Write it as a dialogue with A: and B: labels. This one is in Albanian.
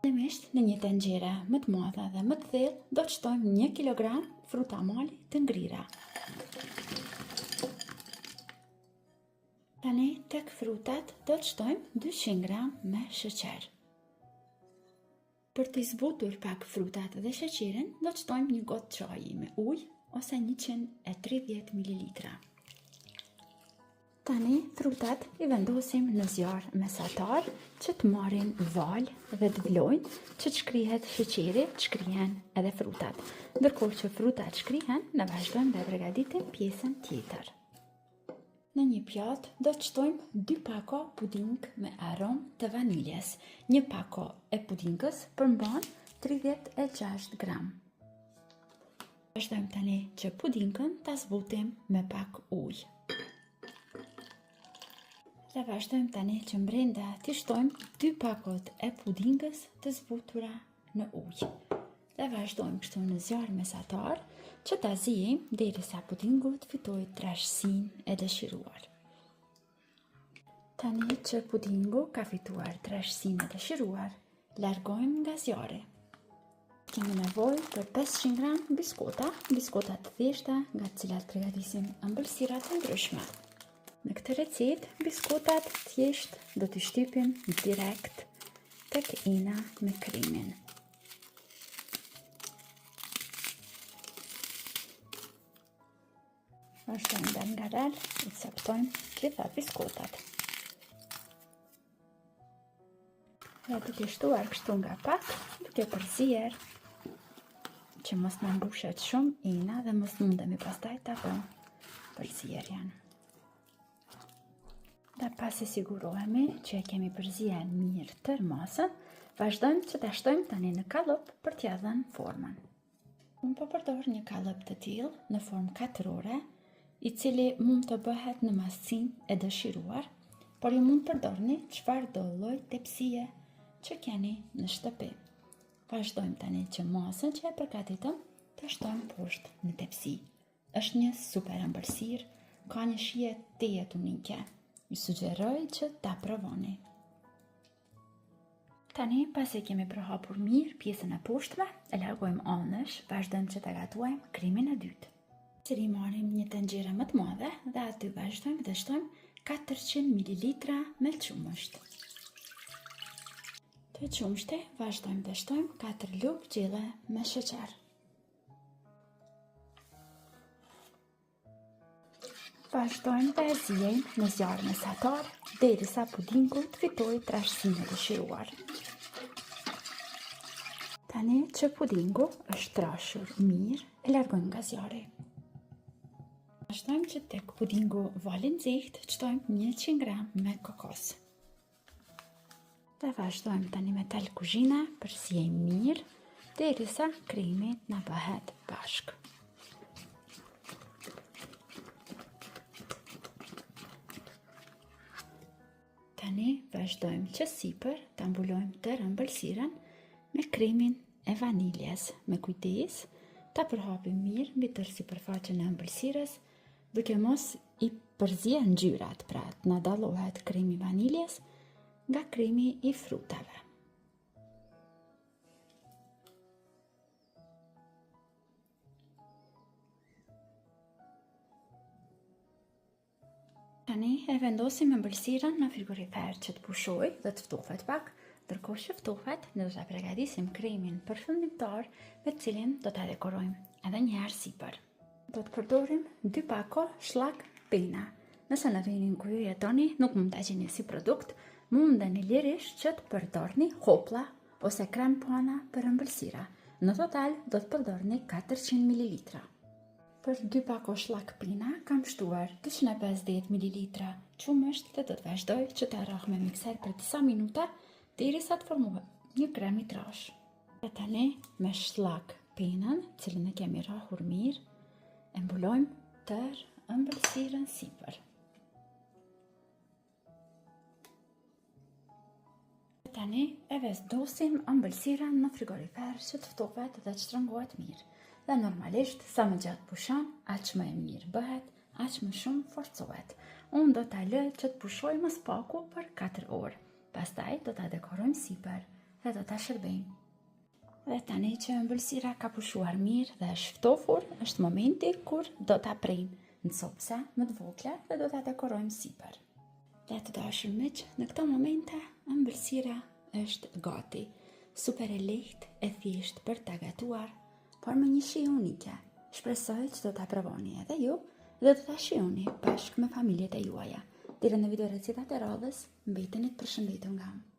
A: Fillimisht në një tenxhere më të madhe dhe më të thellë do të shtojmë 1 kg fruta mali të ngrira. Tani tek frutat do të shtojmë 200 g me sheqer. Për të zbutur pak frutat dhe sheqerin, do të shtojmë një gotë çaji me ujë ose 130 ml. Tani frutat i vendosim në zjarr mesatar që të marrin val dhe të vlojnë, që të shkrihet sheqeri, të shkrihen edhe frutat. Ndërkohë që frutat shkrihen, ne vazhdojmë dhe përgatitim pjesën tjetër. Në një pjatë do të shtojmë 2 pako puding me aromë të vaniljes. 1 pako e pudingës përmban 36 g. Vazhdojmë tani që pudingën ta zbutim me pak ujë. Dhe vazhdojmë tani që brenda t'i shtojmë 2 pakot e pudingës të zbutura në ujë. Dhe vazhdojmë kështu në zjarr mesatar që ta zijim derisa pudingu të fitojë trashësinë e dëshiruar. Tani që pudingu ka fituar trashësinë e dëshiruar, largojmë nga zjarri. Kemi nevojë për 500 g biskota të thjeshta nga të cilat përgatisim ëmbëlsira të ndryshme. Në këtë recetë, biskotat thjesht do t'i shtypim direkt tek ina me krimin. Vazhdojmë dhe ngarel, i caktojmë gjitha biskotat. Dhe duke shtuar kështu nga pak, duke përzier, që mos në mbushet shumë ina dhe mos mundemi pastaj ta bëjmë përzierjen. Dhe pasi sigurohemi që e kemi përzier mirë tërë masën, vazhdojmë që ta shtojmë tani në kallop për t'ia dhënë formën. Unë po përdor një kallop të tillë në formë katrore, i cili mund të bëhet në masësinë e dëshiruar, por ju mund përdorni çfarëdo lloj tepsie që keni në shtëpi. Vazhdojmë tani që masën që e përgatitëm ta shtojmë poshtë në tepsi. Është një super ëmbëlsirë, ka një shije të unike. Ju sugjeroj që ta provoni. Tani, pasi kemi përhapur mirë pjesën e poshtme, e largojmë anësh, vazhdojmë që ta gatuajmë krimin e dytë. Sëri marrim një tenxhere më të madhe dhe aty vazhdojmë dhe shtojmë 400 ml me qumësht. Të qumështi vazhdojmë dhe shtojmë 4 lugë gjelle me sheqer. Vazhdojmë dhe e zijejmë në zjarr mesatar derisa pudingu të fitojë trashësinë e dëshiruar. Tani që pudingu është trashur mirë, e largojmë nga zjarri. Vazhdojmë që tek pudingu vali nxehtë shtojmë 100 g me kokos. Dhe vazhdojmë tani me tel kuzhine, përzijejmë mirë derisa krimi na bëhet bashkë. Tani vazhdojmë që sipër ta mbulojmë tërë ëmbëlsirën me krimin e vaniljes. Me kujdes, ta përhapim mirë mbi tërë sipërfaqen e ëmbëlsirës, duke mos i përzier ngjyrat, pra të na dallohet krimi i vaniljes nga krimi i frutave. Tani e vendosim ëmbëlsirën në frigorifer që të pushojë dhe të ftohet pak, ndërkohë që ftohet, ne do ta përgatisim kremin përfundimtar me të cilin do ta dekorojmë edhe një herë sipër. Do të përdorim 2 pako shllak pena. Nëse në vendin ku ju jetoni nuk mund ta gjeni si produkt, mundeni lirisht që të përdorni hoplla ose krem pana për ëmbëlsira. Në total do të përdorni 400 ml. Për 2 pako shllak pina kam shtuar 250 ml qumësht dhe do të vazhdoj që ta rrah me mikser për disa minuta derisa të formohet një krem i trash. Dhe tani me shllak pinën, cilën e kemi rrahur mirë, e mbulojmë tërë ëmbëlsirën sipër. Tani e vendosim ëmbëlsirën në frigorifer që të ftohet dhe të shtrëngohet mirë. Dhe normalisht, sa më gjatë pushon, aq më e mirë bëhet, aq më shumë forcohet. Unë do ta lë që të pushojë më spaku për 4 orë. Pastaj do ta dekorojmë sipër. dhe do ta shërbejmë. Dhe tani që ëmbëlsira ka pushuar mirë dhe është ftofur, është momenti kur do ta prejmë në copsa më të vogla dhe do ta dekorojmë sipër. Dhe të dashur miq, në këto momente ëmbëlsira është gati, super e lehtë e thjesht për ta gatuar, por me një shije unike. Shpresoj që do ta provoni edhe ju dhe do ta shihoni bashkë me familjet e juaja. Deri në video recetat e radhës, mbeteni të përshëndetur nga unë.